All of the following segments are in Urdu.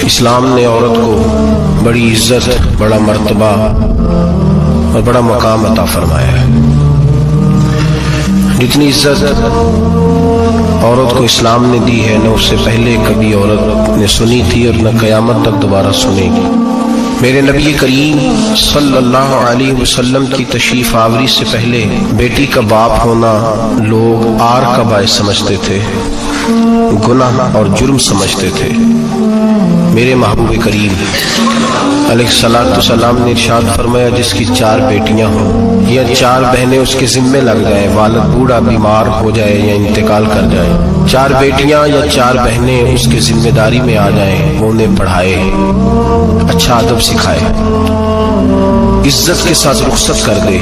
اسلام نے عورت کو بڑی عزت، بڑا مرتبہ اور بڑا مقام عطا فرمایا ہے۔ جتنی عزت عورت کو اسلام نے دی ہے، نہ اس سے پہلے کبھی عورت نے سنی تھی اور نہ قیامت تک دوبارہ سنے گی۔ میرے نبی کریم صلی اللہ علیہ وسلم کی تشریف آوری سے پہلے بیٹی کا باپ ہونا لوگ عار کا باعث سمجھتے تھے، گناہ اور جرم سمجھتے تھے۔ میرے محبوب کریم علیہ الصلوۃ والسلام نے ارشاد فرمایا، جس کی 4 بیٹیاں ہوں یا 4 بہنیں اس کے ذمے لگ جائیں، والد بوڑھا بیمار ہو جائے یا انتقال کر جائے، 4 بیٹیاں یا 4 بہنیں اس کے ذمہ داری میں آ جائیں، وہ انہیں پڑھائے، اچھا ادب سکھائے، عزت کے ساتھ رخصت کر دے۔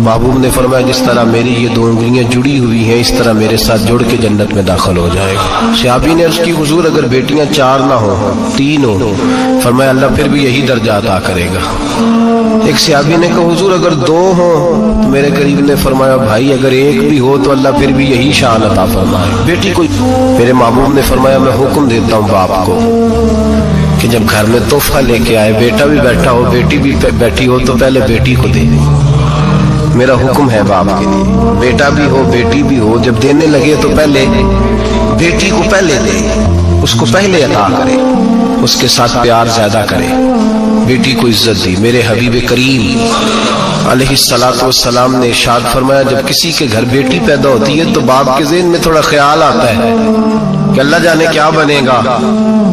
محبوب نے فرمایا، جس طرح میری یہ 2 انگلیاں جڑی ہوئی ہیں، اس طرح میرے ساتھ جڑ کے جنت میں داخل ہو جائے گا۔ صحابی نے عرض کی، حضور اگر بیٹیاں 4 نہ ہوں، 3 ہوں؟ فرمایا اللہ پھر بھی یہی درجہ عطا کرے گا۔ ایک صحابی نے کہا، حضور اگر 2 ہوں؟ تو میرے قریب نے فرمایا، بھائی اگر 1 بھی ہو تو اللہ پھر بھی یہی شان عطا فرمائے۔ بیٹی کو میرے محبوب نے فرمایا، میں حکم دیتا ہوں باپ کو کہ جب گھر میں تحفہ لے کے آئے، بیٹا بھی بیٹھا ہو بیٹی بھی بیٹھی ہو، تو پہلے بیٹی کو دے دیں۔ میرا حکم ہے باپ کے لیے، بیٹا بھی ہو بیٹی بھی ہو، جب دینے لگے تو پہلے بیٹی کو پہلے دے، اس کو پہلے عطا کرے، اس کے ساتھ پیار زیادہ کرے، بیٹی کو عزت دی۔ میرے حبیب کریم علیہ الصلوۃ والسلام نے ارشاد فرمایا، جب کسی کے گھر بیٹی پیدا ہوتی ہے تو باپ کے ذہن میں تھوڑا خیال آتا ہے کہ اللہ جانے کیا بنے گا۔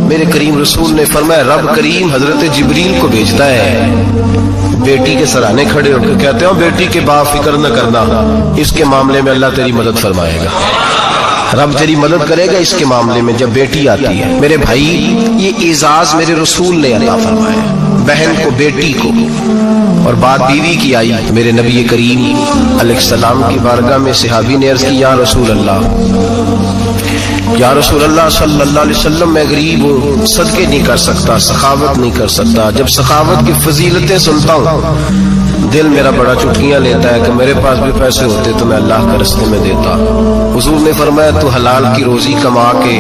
میرے کریم رسول نے فرمایا، رب کریم حضرت جبریل کو بھیجتا ہے، بیٹی کے سرانے کھڑے ہو کے کہتے ہیں، بیٹی کے باپ فکر نہ کرنا، اس کے معاملے میں اللہ تیری مدد فرمائے گا، رب تیری مدد کرے گا اس کے معاملے میں جب بیٹی آتی ہے۔ میرے بھائی، یہ اعزاز میرے رسول نے عطا فرمایا، بہن کو بیٹی کو، اور بات بیوی کی آئی۔ میرے نبی کریم علیہ السلام کی بارگاہ میں صحابی نے عرض کی، یا رسول اللہ، یا رسول اللہ صلی اللہ علیہ وسلم، میں غریب ہوں، صدقے نہیں کر سکتا، سخاوت نہیں کر سکتا۔ جب سخاوت کی فضیلتیں سنتا ہوں دل میرا بڑا چٹکیاں لیتا ہے کہ میرے پاس بھی پیسے ہوتے تو میں اللہ کے راستے میں دیتا۔ حضور نے فرمایا، تو حلال کی روزی کما کے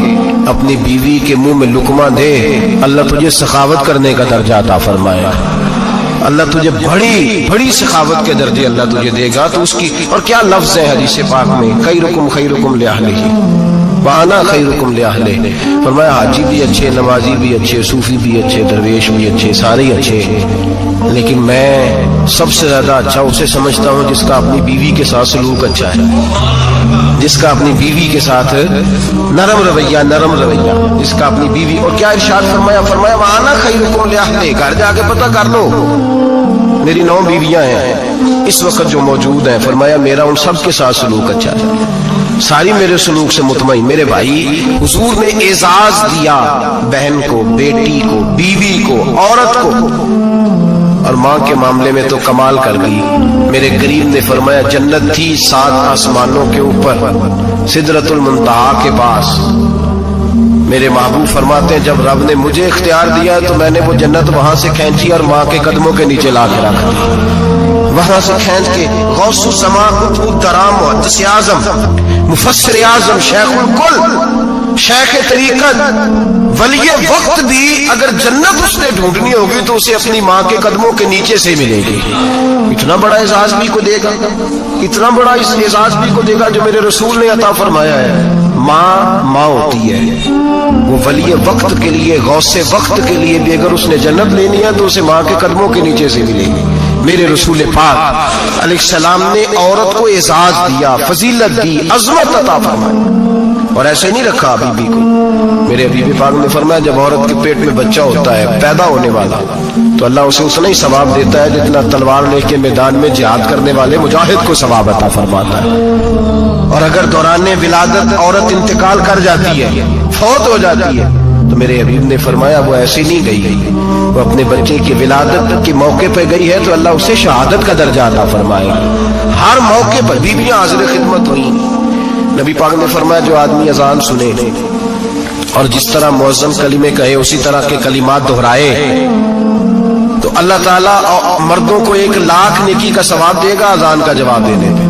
اپنی بیوی کے منہ میں لقمہ دے، اللہ تجھے سخاوت کرنے کا درجہ عطا فرمائے، اللہ تجھے بڑی بڑی سخاوت کے درجے اللہ تجھے دے گا۔ تو اس کی، اور کیا لفظ ہے حدیث پاک میں، خیرکم خیرکم لأہلہ وانا خیرکم لأہلہ۔ فرمایا حاجی بھی اچھے، نمازی بھی اچھے، صوفی بھی اچھے، درویش بھی اچھے، سارے ہی اچھے، لیکن میں سب سے زیادہ اچھا اسے سمجھتا ہوں جس کا اپنی بیوی کے ساتھ سلوک اچھا ہے، جس کا اپنی بیوی کے ساتھ نرم رویہ، جس کا اپنی بیوی۔ اور کیا ارشاد فرمایا، فرمایا وانا خیرکم لأہلہ، گھر جا کے پتہ کر لو، میری 9 بیویاں ہیں اس وقت جو موجود ہیں، فرمایا میرا ان سب کے ساتھ سلوک اچھا ہے، ساری میرے سلوک سے مطمئن۔ میرے بھائی، حضور نے اعزاز دیا بہن کو، بیٹی کو، بیوی کو، عورت کو، اور ماں کے معاملے میں تو کمال کر گئی۔ میرے کریم نے فرمایا، جنت تھی 7 آسمانوں کے اوپر، سدرۃ المنتہا کے پاس۔ میرے محبوب فرماتے ہیں، جب رب نے مجھے اختیار دیا تو میں نے وہ جنت وہاں سے کھینچی اور ماں کے قدموں کے نیچے لا کے رکھ دی، وہاں سے کھینچ کے غوث الزمان، قطب درام، محدث اعظم، مفسر اعظم، شیخ الکل، شیخ طریقت، ولی وقت بھی اگر جنت اس نے ڈھونڈنی ہوگی تو اسے اپنی ماں کے قدموں کے نیچے سے ملے گی۔ اتنا بڑا اعزاز بھی کو دے گا، اتنا بڑا اس اعزاز بھی کو دے گا جو میرے رسول نے عطا فرمایا ہے۔ ماں ہوتی ہے، وہ ولی وقت کے لیے، غوث وقت کے لیے بھی اگر اس نے جنت لینی ہے تو اسے ماں کے قدموں کے نیچے سے ملے گی۔ میرے رسول پاک علیہ السلام نے عورت کو اعزاز دیا، فضیلت دی، عظمت عطا فرمائی، اور ایسے نہیں رکھا بیوی کو۔ میرے حبیب پاک نے فرمایا، جب عورت کے پیٹ میں بچہ ہوتا ہے پیدا ہونے والا، تو اللہ اسے اتنا ہی ثواب دیتا ہے جتنا تلوار لے کے میدان میں جہاد کرنے والے مجاہد کو ثواب عطا فرماتا ہے۔ اور اگر دوران ولادت عورت انتقال کر جاتی ہے، فوت ہو جاتی ہے، تو میرے حبیب نے فرمایا وہ ایسی نہیں گئی، وہ اپنے بچے کی ولادت کے موقع پہ گئی ہے تو اللہ اسے شہادت کا درجہ عطا فرمائے گا۔ ہر موقع پر بیویاں حاضر خدمت ہوئیں۔ نبی پاک نے فرمایا، جو آدمی اذان سنے اور جس طرح مؤذن کلمے کہے اسی طرح کے کلمات دہرائے تو اللہ تعالیٰ مردوں کو 1,00,000 نیکی کا ثواب دے گا اذان کا جواب دینے پہ،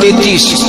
33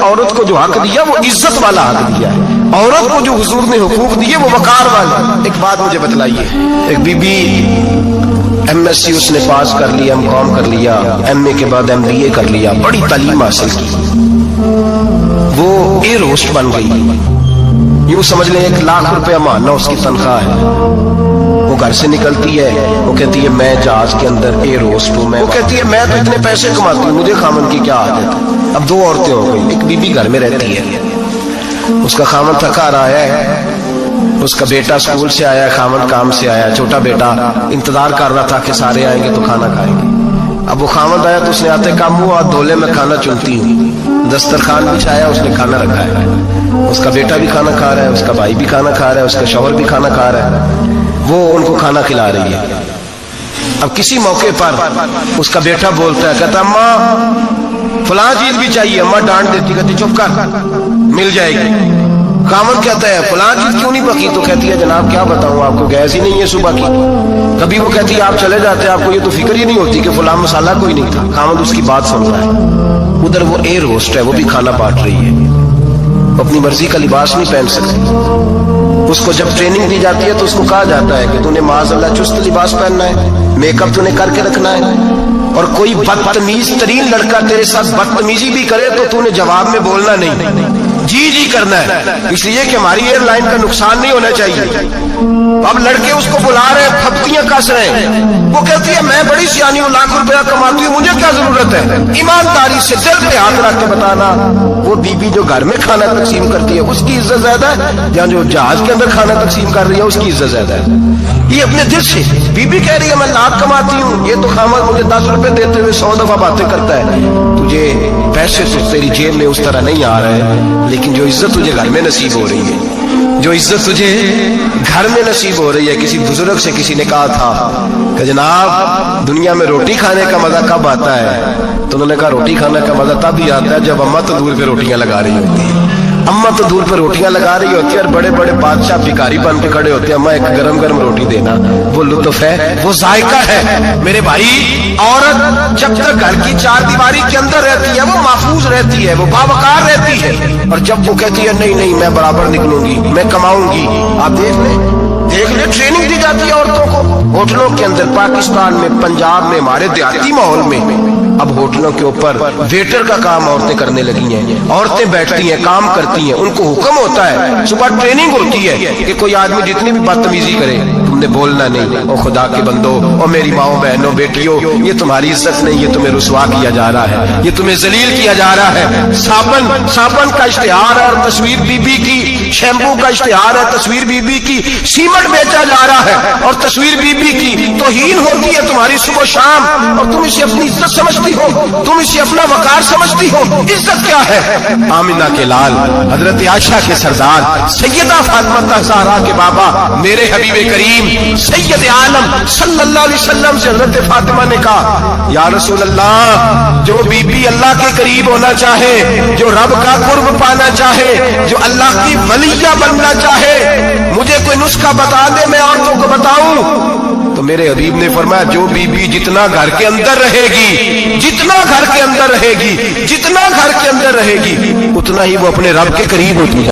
عورت کو جو حق دیا وہ عزت والا حق دیا ہے. عورت کو جو حضور نے حقوق دیے وہ وقار والے. ایک بات مجھے بتلائیے, ایک B B M S C اس نے پاس کر لیا, ایم کام کر لیا, ایم اے کے بعد ایم بی اے کر لیا, بڑی تعلیم حاصل کی, وہ ایئر ہوسٹ بن گئی. یوں سمجھ لیں 1 لاکھ روپیہ ماہانہ اس کی تنخواہ ہے. وہ گھر سے نکلتی ہے, وہ کہتی ہے میں جہاز کے اندر ایئر ہوسٹ ہوں. وہ کہتی ہے میں تو اتنے پیسے کماتی ہوں, مجھے خامن کی کیا عادت ہے. اب 2 عورتیں ہو گئی, ایک بی بی گھر میں رہتی ہے, اس کا خامن تھکا رہا ہے, اس کا بیٹا اسکول سے آیا, خامن کام سے آیا, چھوٹا بیٹا انتظار کر رہا تھا کہ سارے آئیں گے تو کھانا کھائیں گے. اب وہ خامن آیا تو اس نے آتے کام ہوا دھولے میں کھانا چنتی ہوں, دسترخوان بچھایا, اس نے کھانا رکھا ہے, اس کا بیٹا بھی کھانا کھا رہا ہے, اس کا بھائی بھی کھانا کھا رہا ہے, اس کا شوہر بھی کھانا کھا رہا ہے, وہ ان کو کھانا کھلا رہی ہے. اب کسی موقع پر اس کا بیٹا بولتا ہے, کہتا اماں فلاں چیز بھی چاہیے. اماں ڈانٹ دیتی, کہتی چپ کر مل جائے گی. خامن کہتا ہے فلاں چیز کیوں نہیں پکی, تو کہتی ہے جناب کیا بتاؤں آپ کو, گیس ہی نہیں ہے صبح کی. کبھی وہ کہتی ہے آپ چلے جاتے ہیں, آپ کو یہ تو فکر ہی نہیں ہوتی کہ فلاں مسالہ کوئی نہیں تھا. خامن اس کی بات سن رہا ہے. ادھر وہ ایئر ہوسٹ ہے, وہ بھی کھانا بانٹ رہی ہے, اپنی مرضی کا لباس نہیں پہن سکتی. اس کو جب ٹریننگ دی جاتی ہے تو اس کو کہا جاتا ہے کہ تو نے معاذ اللہ چست لباس پہننا ہے, میک اپ تو نے کر کے رکھنا ہے, اور کوئی بدتمیز ترین لڑکا تیرے ساتھ بدتمیزی بھی کرے تو تو نے جواب میں بولنا نہیں, جی جی کرنا ہے, اس لیے کہ ہماری ایئر لائن کا نقصان نہیں ہونا چاہیے. اب لڑکے اس کو بلا رہے ہیں, پھپتیاں کس رہے ہیں. وہ کہتی ہے میں بڑی سیانی ہوں, 1 لاکھ روپیہ کماتی ہوں, مجھے کیا ضرورت ہے. ایمانداری سے دل پہ ہاتھ رکھ کے بتانا, وہ بی بی جو گھر میں کھانا تقسیم کرتی ہے اس کی عزت زیادہ ہے یا جو جہاز کے اندر کھانا تقسیم کر رہی ہے اس کی عزت زیادہ ہے. یہ اپنے دل سے بی بی کہہ رہی ہے میں لاکھ کماتی ہوں, یہ تو خامد مجھے 10 روپے دیتے ہوئے 100 دفعہ باتیں کرتا ہے. تجھے پیسے تو تیری جیب میں اس طرح نہیں آ رہے, لیکن جو عزت تجھے گھر میں نصیب ہو رہی ہے, جو عزت تجھے گھر میں نصیب ہو رہی ہے. کسی بزرگ سے کسی نے کہا تھا کہ جناب دنیا میں روٹی کھانے کا مزہ کب آتا ہے, تو انہوں نے کہا روٹی کھانے کا مزہ تب ہی آتا ہے جب اماں تندور پہ روٹیاں لگا رہی ہوتی ہے. اماں تندور پہ روٹیاں لگا رہی ہوتی ہے اور بڑے بڑے بادشاہ بھکاری بن کے کھڑے ہوتے ہیں, اماں ایک گرم گرم روٹی دینا. وہ لطف ہے, وہ ذائقہ ہے. میرے بھائی عورت جب تک گھر کی 4 دیواری کے اندر رہتی ہے وہ محفوظ رہتی ہے, وہ باوقار رہتی ہے. اور جب وہ کہتی ہے نہیں نہیں میں برابر نکلوں گی, میں کماؤں گی, آپ دیکھ لیں ٹریننگ دی جاتی ہے عورتوں کو ہوٹلوں کے اندر. پاکستان میں, پنجاب میں, ہمارے دیہاتی ماحول میں اب ہوٹلوں کے اوپر ویٹر کا کام عورتیں کرنے لگی ہیں. عورتیں بیٹھتی ہیں, کام کرتی ہیں, ان کو حکم ہوتا ہے, صبح ٹریننگ ہوتی ہے کہ کوئی آدمی جتنی بھی بدتمیزی کرے تم نے بولنا نہیں. او خدا کے بندو, او میری ماؤں بہنوں بیٹیوں, یہ تمہاری عزت نہیں, یہ تمہیں رسوا کیا جا رہا ہے, یہ تمہیں ذلیل کیا جا رہا ہے. صابن کا اشتہار ہے اور تصویر بی بی کی, شیمپو کا اشتہار ہے تصویر بی بی کی, سیمنٹ بیچا جا رہا ہے اور تصویر بی بی کی. توہین ہوتی ہے تمہاری صبح و شام اور تم اسے اپنی عزت سمجھتی ہو, تم اسے اپنا وقار سمجھتی ہو. عزت کیا ہے؟ آمنہ کے لال, حضرت عائشہ کے سردار, سیدہ فاطمہ زہرا کے بابا, میرے حبیب کریم سید عالم صلی اللہ علیہ وسلم سے حضرت فاطمہ نے کہا یا رسول اللہ, جو بی بی اللہ کے قریب ہونا چاہے, جو رب کا قرب پانا چاہے, جو اللہ کی ولیہ بننا چاہے, مجھے کوئی نسخہ بتا دے میں عورتوں کو بتاؤں. تو میرے حبیب نے فرمایا جو بی بی جتنا گھر کے اندر رہے گی, جتنا گھر کے اندر رہے گی, جتنا گھر کے اندر رہے گی, اتنا ہی وہ اپنے رب کے قریب ہوتی ہے.